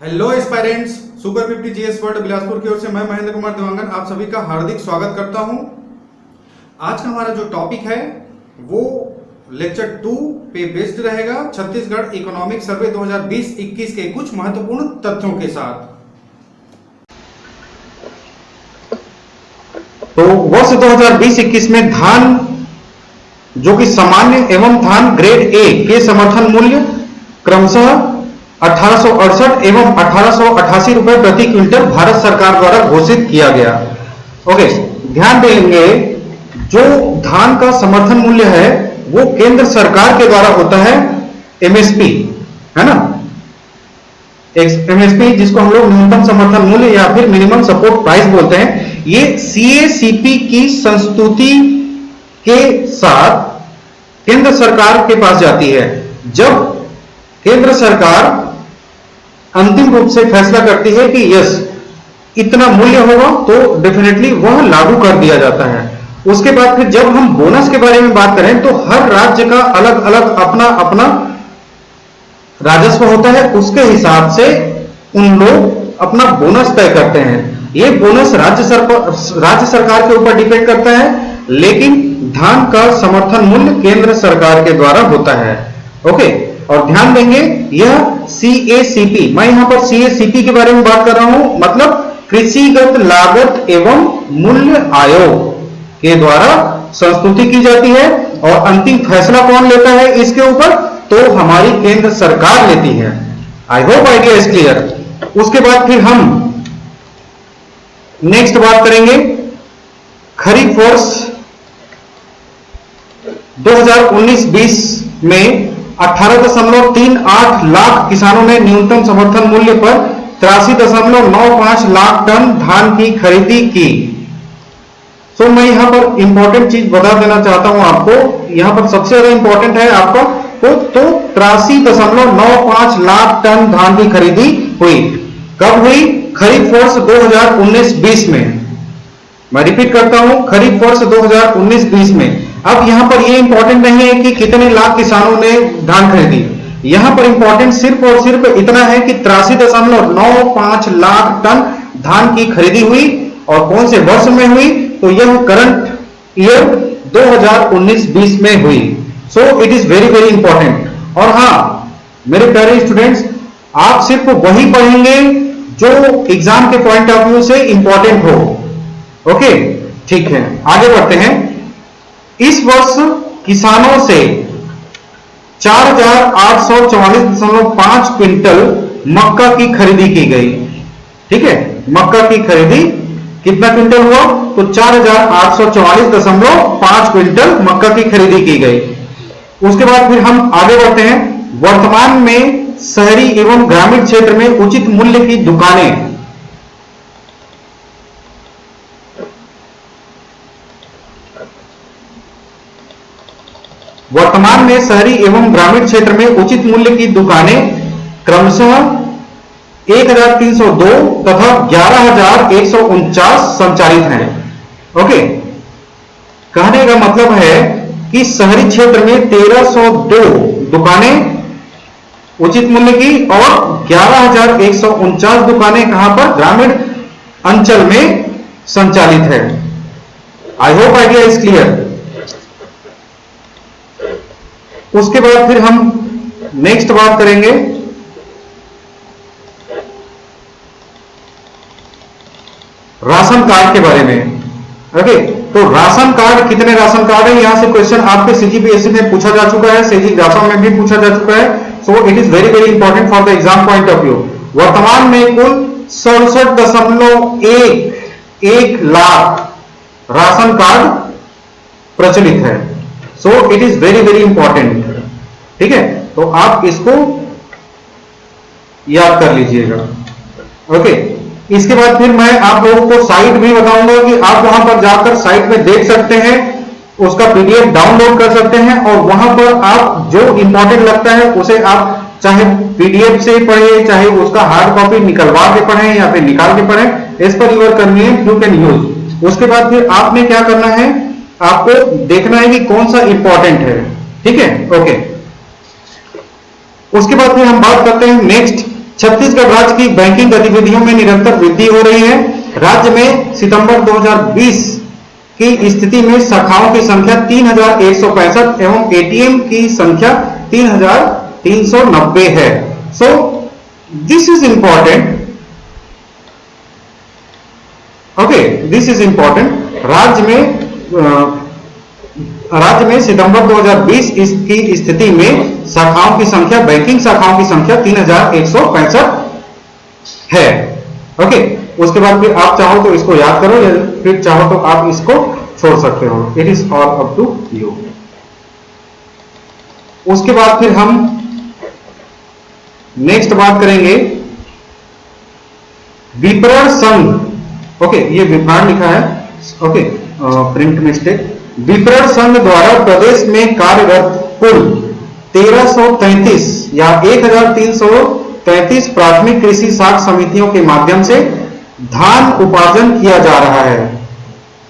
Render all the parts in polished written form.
Hello aspirants, super 50 GS world Bilaspur की ओर से मैं महेंद्र कुमार देवांगन आप सभी का हार्दिक स्वागत करता हूं। आज का हमारा जो टॉपिक है वो लेक्चर 2 पे बेस्ड रहेगा। छत्तीसगढ़ इकोनॉमिक सर्वे 2020-21 के कुछ महत्वपूर्ण तथ्यों के साथ। तो वर्ष 2020-21 में धान जो कि सामान्य एवं धान ग्रेड ए के समर्थन मूल्य क्रमशः 1868 एवं 1888 रुपए प्रति क्विंटल भारत सरकार द्वारा घोषित किया गया। ओके, ध्यान देंगे जो धान का समर्थन मूल्य है वो केंद्र सरकार के द्वारा होता है एमएसपी, है ना। एमएसपी जिसको हम लोग न्यूनतम समर्थन मूल्य या फिर मिनिमम सपोर्ट प्राइस बोलते हैं, ये सीएसीपी की संस्तुति के साथ केंद्र सरकार के पास जाती है। जब केंद्र सरकार अंतिम रूप से फैसला करती है कि यस इतना मूल्य होगा तो डेफिनेटली वह लागू कर दिया जाता है। उसके बाद फिर जब हम बोनस के बारे में बात करें तो हर राज्य का अलग अलग अपना अपना राजस्व होता है, उसके हिसाब से उन लोग अपना बोनस तय करते हैं। ये बोनस राज्य सरकार के ऊपर डिपेंड करता है, लेकिन धान का समर्थन मूल्य केंद्र सरकार के द्वारा होता है। ओके, और ध्यान देंगे यह सीएसीपी, मैं यहां पर सीएसीपी के बारे में बात कर रहा हूं, मतलब कृषिगत लागत एवं मूल्य आयोग के द्वारा संस्तुति की जाती है। और अंतिम फैसला कौन लेता है इसके ऊपर, तो हमारी केंद्र सरकार लेती है। I hope idea is clear. उसके बाद फिर हम नेक्स्ट बात करेंगे खरीफ वर्ष 2019-20 में 18.38 लाख किसानों ने न्यूनतम समर्थन मूल्य पर 83.95 लाख टन धान की खरीदी की। तो मैं यहां पर इंपॉर्टेंट चीज बता देना चाहता हूं आपको, यहां पर सबसे ज्यादा इंपॉर्टेंट है आपका तो 83.95 लाख टन धान की खरीदी हुई। कब हुई? खरीफ वर्ष 2019-20 में। मैं रिपीट करता हूं, खरीफ वर्ष 2019-20 में। अब यहां पर ये इंपॉर्टेंट नहीं है कि कितने लाख किसानों ने धान खरीदी, यहां पर इंपॉर्टेंट सिर्फ और सिर्फ इतना है कि 83.95 लाख टन धान की खरीदी हुई। और कौन से वर्ष में हुई? तो यह करंट ईयर 2019-20 में हुई। सो it is very very important. और हां मेरे प्यारे स्टूडेंट्स, आप सिर्फ वही पढ़ेंगे जो एग्जाम के पॉइंट ऑफ व्यू से इंपॉर्टेंट हो। ओके, ठीक है, आगे बढ़ते हैं। इस वर्ष किसानों से 4,844.5 क्विंटल मक्का की खरीदी की गई। ठीक है, मक्का की खरीदी कितना क्विंटल हुआ? तो 4,844.5 क्विंटल मक्का की खरीदी की गई। उसके बाद फिर हम आगे बढ़ते हैं। वर्तमान में शहरी एवं ग्रामीण क्षेत्र में उचित मूल्य की दुकानें उचित मूल्य की दुकानें क्रमशः 1,302 तथा 11,149 संचालित हैं। ओके, कहने का मतलब है कि शहरी क्षेत्र में 1,302 दुकानें उचित मूल्य की और 11,149 दुकानें कहां पर? ग्रामीण अंचल में संचालित है। I hope idea is clear. उसके बाद फिर हम नेक्स्ट बात करेंगे राशन कार्ड के बारे में। ओके, तो राशन कार्ड, कितने राशन कार्ड है? यहां से क्वेश्चन आपके सीजीपीएससी में पूछा जा चुका है, सीजी ग्राफा में भी पूछा जा चुका है। सो it is very very important for the exam point of view. वर्तमान में कुल 67.1 लाख राशन कार्ड प्रचलित है। सो it is very very important. ठीक है, तो आप इसको याद कर लीजिएगा। ओके, इसके बाद फिर मैं आप लोगों को साइट भी बताऊंगा कि आप वहां पर जाकर साइट में देख सकते हैं, उसका पीडीएफ डाउनलोड कर सकते हैं और वहां पर आप जो इंपॉर्टेंट लगता है उसे आप चाहे पीडीएफ से पढ़े, चाहे उसका हार्ड कॉपी निकलवा के पढ़ें या फिर निकाल के पढ़ें, इस पर your convenient you can use. उसके बाद फिर आपने क्या करना है, आपको देखना है कि कौन सा इंपॉर्टेंट है। ठीक है, ओके। उसके बाद फिर हम बात करते हैं नेक्स्ट छत्तीसगढ़ राज्य की बैंकिंग गतिविधियों में निरंतर वृद्धि हो रही है। राज्य में सितंबर 2020 की स्थिति में शाखाओं की संख्या 3165 एवं एटीएम की संख्या 3390 है। So this is important. Okay, this is important. राज्य में सितंबर 2020 की स्थिति में शाखाओं की संख्या, बैंकिंग शाखाओं की संख्या 3165 है। ओके, उसके बाद फिर आप चाहो तो इसको याद करो या फिर चाहो तो आप इसको छोड़ सकते हो। It is all up to you. उसके बाद फिर हम नेक्स्ट बात करेंगे विपणन संघ। ओके, ये विपणन लिखा है। Okay, print mistake. विपणन संघ द्वारा प्रदेश में कार्यरत कुल 1333 या 1333 प्राथमिक कृषि साख समितियों के माध्यम से धान उपार्जन किया जा रहा है।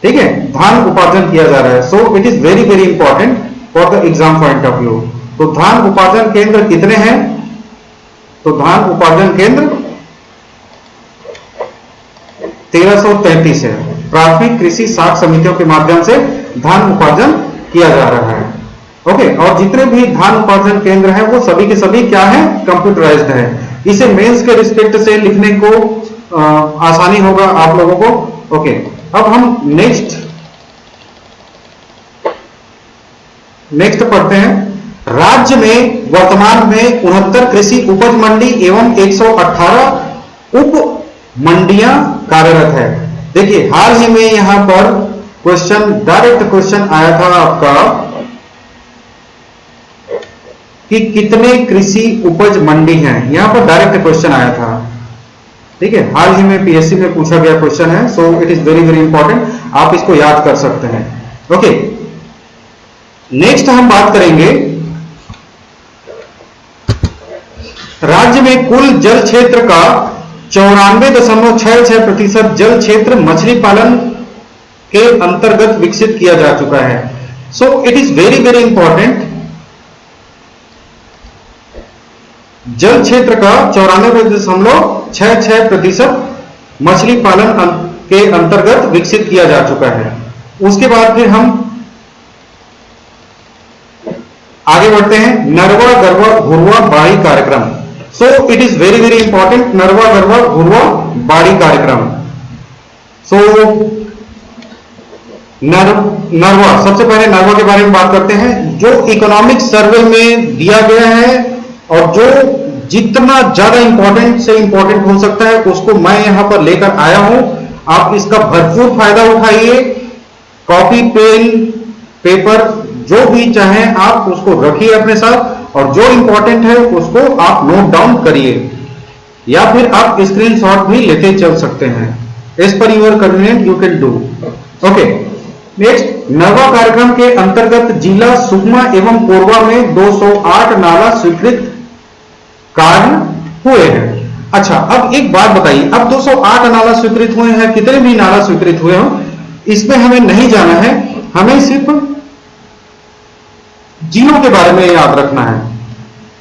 ठीक है, धान उपार्जन किया जा रहा है। सो it is very very important for the exam point of view. तो धान उपार्जन केंद्र कितने हैं? तो धान उपार्जन केंद्र 1333 है। प्राथमिक कृषि साख समितियों के माध्यम से धान उपार्जन किया जा रहा है। ओके, और जितने भी धान उपार्जन केंद्र हैं वो सभी के सभी क्या है? कंप्यूटराइज्ड है। इसे मेंस के रिस्पेक्ट से लिखने को आसानी होगा आप लोगों को। ओके, अब हम नेक्स्ट पढ़ते हैं। राज्य में वर्तमान में 69 कृषि उपज मंडी एवं 118 उप मंडियां कार्यरत है। देखिए, हाल ही में यहां पर डायरेक्ट क्वेश्चन आया था आपका कि कितने कृषि उपज मंडी हैं। यहां पर डायरेक्ट क्वेश्चन आया था। ठीक है, हाल ही में पीएससी में पूछा गया क्वेश्चन है। सो it is very very important, आप इसको याद कर सकते हैं। ओके, नेक्स्ट हम बात करेंगे राज्य में कुल जल क्षेत्र का 94.66% जल क्षेत्र मछली पालन के अंतर्गत विकसित किया जा चुका है। सो it is very very important. जल क्षेत्र का 94.66% मछली पालन के अंतर्गत विकसित किया जा चुका है। उसके बाद फिर हम आगे बढ़ते हैं। नरवा गरवा घुरवा बाड़ी कार्यक्रम। So it is very very important. Narwa Garwa Ghurwa Badi कार्यक्रम। सो नरवा, सबसे पहले नरवा के बारे में बात करते हैं। जो इकोनॉमिक सर्वे में दिया गया है और जो जितना ज्यादा इंपॉर्टेंट से इंपॉर्टेंट हो सकता है उसको मैं यहां पर लेकर आया हूं। आप इसका भरपूर फायदा उठाइए। कॉपी, पेन, पेपर जो भी चाहे आप उसको रखिए अपने साथ और जो इंपॉर्टेंट है उसको आप नोट डाउन करिए या फिर आप स्क्रीनशॉट भी लेते चल सकते हैं। As per your convenient you can do. Okay, next, Narwa कार्यक्रम के अंतर्गत जिला सुकमा एवं कोरबा में 208 नाला स्वीकृत कार्य हुए हैं। अच्छा, अब एक बात बताइए, अब 208 नाला स्वीकृत हुए हैं, कितने भी नाला स्वीकृत हुए हो इसमें हमें नहीं जाना है, हमें सिर्फ जिलों के बारे में याद रखना है।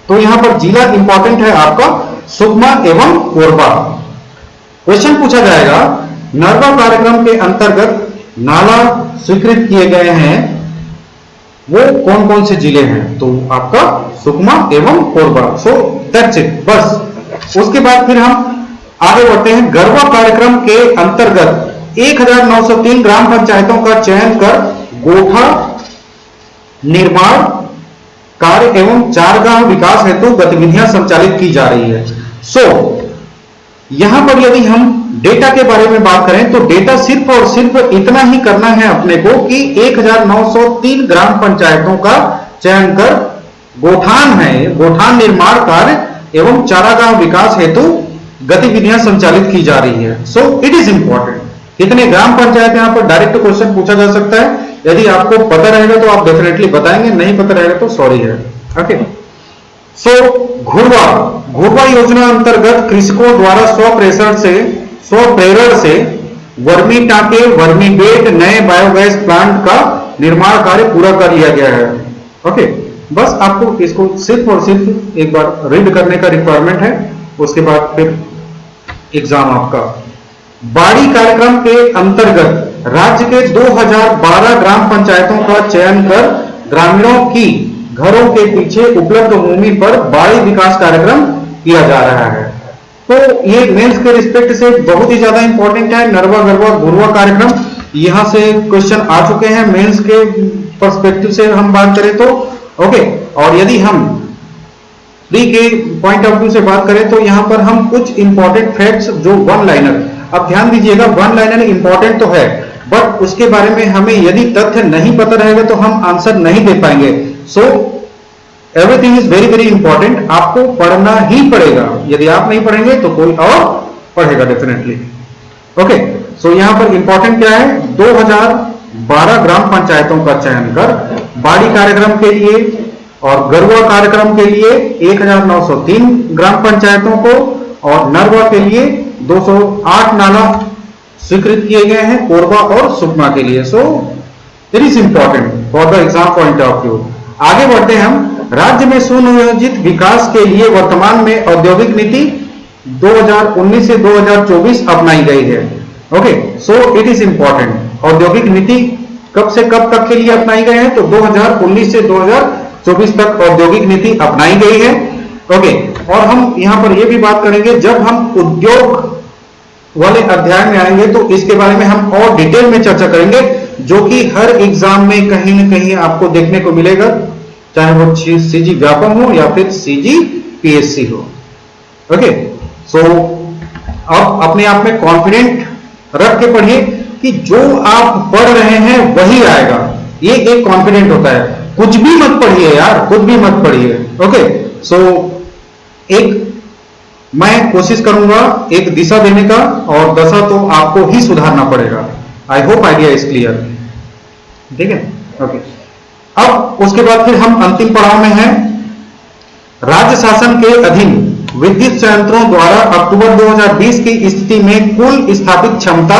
तो यहां पर जिला इंपॉर्टेंट है आपका सुकमा एवं कोरबा। क्वेश्चन पूछा जाएगा नरवा कार्यक्रम के अंतर्गत नाला स्वीकृत किए गए हैं वो कौन कौन से जिले हैं? तो आपका सुकमा एवं कोरबा। सो दैट्स इट, बस। उसके बाद फिर हम आगे बढ़ते हैं। गरवा कार्यक्रम के अंतर्गत 1903 ग्राम पंचायतों का चयन कर गोठा निर्माण कार्य एवं चारगांव विकास हेतु गतिविधियां संचालित की जा रही है। सो यहां पर यदि हम डेटा के बारे में बात करें तो डेटा सिर्फ और सिर्फ इतना ही करना है अपने को कि 1903 ग्राम पंचायतों का चयन कर गोठान निर्माण कार्य एवं चारागांव विकास हेतु गतिविधियां संचालित की जा रही है। सो इट इज इंपॉर्टेंट। कितने ग्राम पंचायत यहां पर डायरेक्ट क्वेश्चन पूछा जा सकता है। यदि आपको पता रहेगा तो आप डेफिनेटली बताएंगे, नहीं पता रहेगा तो सॉरी है। ओके, सो घुरवा योजना अंतर्गत कृषकों द्वारा स्वप्रेरण से वर्मी टाके, वर्मी बेड, नए बायोगैस प्लांट का निर्माण कार्य पूरा कर लिया गया है। ओके, बस आपको इसको सिर्फ और सिर्फ एक बार रीड करने का रिक्वायरमेंट है। उसके बाद फिर एग्जाम आपका बाड़ी कार्यक्रम के अंतर्गत राज्य के 2012 ग्राम पंचायतों का चयन कर ग्रामीणों की घरों के पीछे उपलब्ध भूमि पर बाड़ी विकास कार्यक्रम किया जा रहा है। तो ये मेंस के रिस्पेक्ट से बहुत ही ज्यादा इंपॉर्टेंट है। नरवा गरवा गुरवा कार्यक्रम यहां से क्वेश्चन आ चुके हैं मेंस के पर्सपेक्टिव से हम बात करें तो ओके। और यदि हम प्री के पॉइंट ऑफ व्यू से बात करें तो यहां पर हम कुछ इंपॉर्टेंट फैक्ट्स जो वन लाइनर, अब ध्यान दीजिएगा वन लाइनर इंपॉर्टेंट तो है बट उसके बारे में हमें यदि तथ्य नहीं पता रहेगा तो हम आंसर नहीं दे पाएंगे। So everything is very very important, आपको पढ़ना ही पड़ेगा। यदि आप नहीं पढ़ेंगे तो कोई और पढ़ेगा डेफिनेटली। ओके, सो यहां पर इंपॉर्टेंट क्या है, 2012 ग्राम पंचायतों का चयन कर बाड़ी कार्यक्रम के लिए और गरुआ कार्यक्रम के लिए 1903 ग्राम पंचायतों को और नरवा के लिए 208 नाला स्वीकृत किए गए हैं, कोरबा और सुकमा के लिए। सो it is important for the exam point of view. आगे बढ़ते हैं हम। राज्य में सुनियोजित विकास के लिए वर्तमान में औद्योगिक नीति 2019 से 2024 अपनाई गई है। Okay, so it is important. औद्योगिक नीति कब से कब तक के लिए अपनाई गई है, तो 2019 से 2024 तक औद्योगिक नीति अपनाई गई है। ओके, और हम यहां पर यह भी बात करेंगे जब हम उद्योग वाले अध्याय में आएंगे तो इसके बारे में हम और डिटेल में चर्चा करेंगे, जो कि हर एग्जाम में कहीं ना कहीं आपको देखने को मिलेगा, चाहे वो सीजी व्यापम हो या फिर सीजी पीएससी हो। ओके, सो अब अपने आप में कॉन्फिडेंट रख के पढ़िए कि जो आप पढ़ रहे हैं वही आएगा, ये एक कॉन्फिडेंट होता है। कुछ भी मत पढ़िए यार, कुछ भी मत पढ़िए। ओके, सो एक मैं कोशिश करूंगा एक दिशा देने का, और दशा तो आपको ही सुधारना पड़ेगा। I hope idea is clear, ठीक है। ओके, अब उसके बाद फिर हम अंतिम पड़ाव में हैं। राज्य शासन के अधीन विद्युत संयंत्रों द्वारा अक्टूबर 2020 की स्थिति में कुल स्थापित क्षमता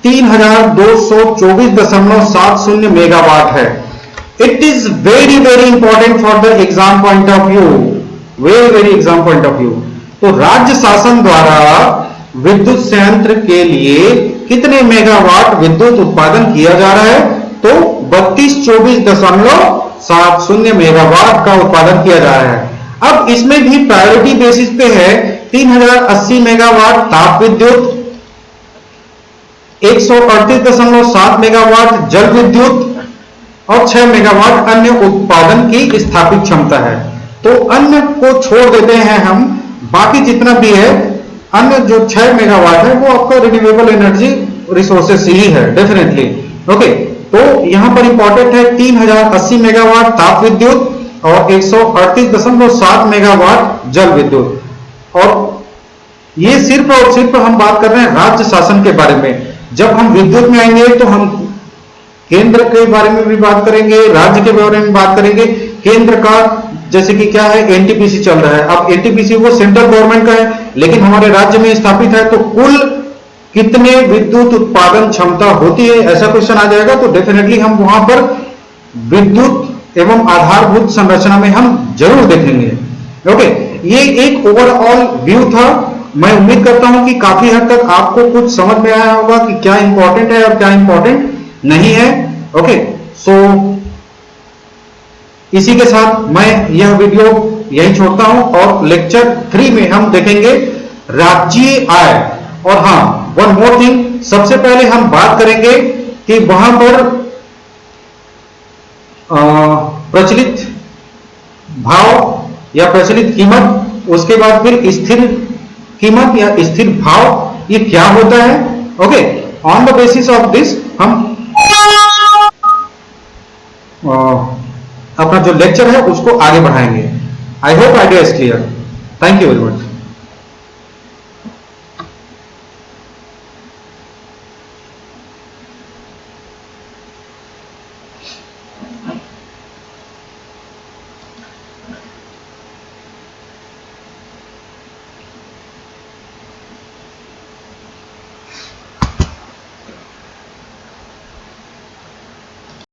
3224.70 मेगावाट है। It is very very important for the exam point of view, very very exam point of view. तो राज्य शासन द्वारा विद्युत संयंत्र के लिए कितने मेगावाट विद्युत उत्पादन किया जा रहा है, तो 3224.70 मेगावाट का उत्पादन किया जा रहा है। अब इसमें भी प्रायोरिटी बेसिस पे है 3080 मेगावाट ताप विद्युत, 138.7 मेगावाट जल विद्युत और 6 मेगावाट अन्य उत्पादन की स्थापित क्षमता है। तो अन्य को छोड़ देते हैं हम, बाकी जितना भी है अन्य जो 6 मेगावाट है वो आपका रिन्यूएबल एनर्जी रिसोर्सेस ही है डेफिनेटली। ओके, तो यहां पर इंपॉर्टेंट है 3080 मेगावाट ताप विद्युत और 138.7 मेगावाट जल विद्युत। और ये सिर्फ और सिर्फ हम बात कर रहे हैं राज्य शासन के बारे में। जब हम विद्युत में आएंगे तो हम केंद्र के बारे में भी बात करेंगे, राज्य के बारे में बात करेंगे। केंद्र का जैसे कि क्या है, एनटीपीसी चल रहा है। अब एनटीपीसी वो सेंट्रल गवर्नमेंट का है, लेकिन हमारे राज्य में स्थापित है, तो कुल कितने विद्युत उत्पादन क्षमता होती है, ऐसा क्वेश्चन आ जाएगा। तो डेफिनेटली हम वहां पर विद्युत एवं आधारभूत संरचना में हम जरूर देखेंगे। ओके, ये एक ओवरऑल व्यू था। मैं उम्मीद करता हूं कि काफी हद तक आपको कुछ समझ में आया होगा कि क्या इंपॉर्टेंट है और क्या इंपॉर्टेंट नहीं है। ओके, सो इसी के साथ मैं यह वीडियो यही छोड़ता हूं और लेक्चर 3 में हम देखेंगे राज्य आय। और हाँ, वन मोर थिंग, सबसे पहले हम बात करेंगे कि वहां पर प्रचलित भाव या प्रचलित कीमत, उसके बाद फिर स्थिर कीमत या स्थिर भाव, ये क्या होता है। Okay, on the basis of this हम अपना जो लेक्चर है उसको आगे बढ़ाएंगे। I hope idea is clear. Thank you very much.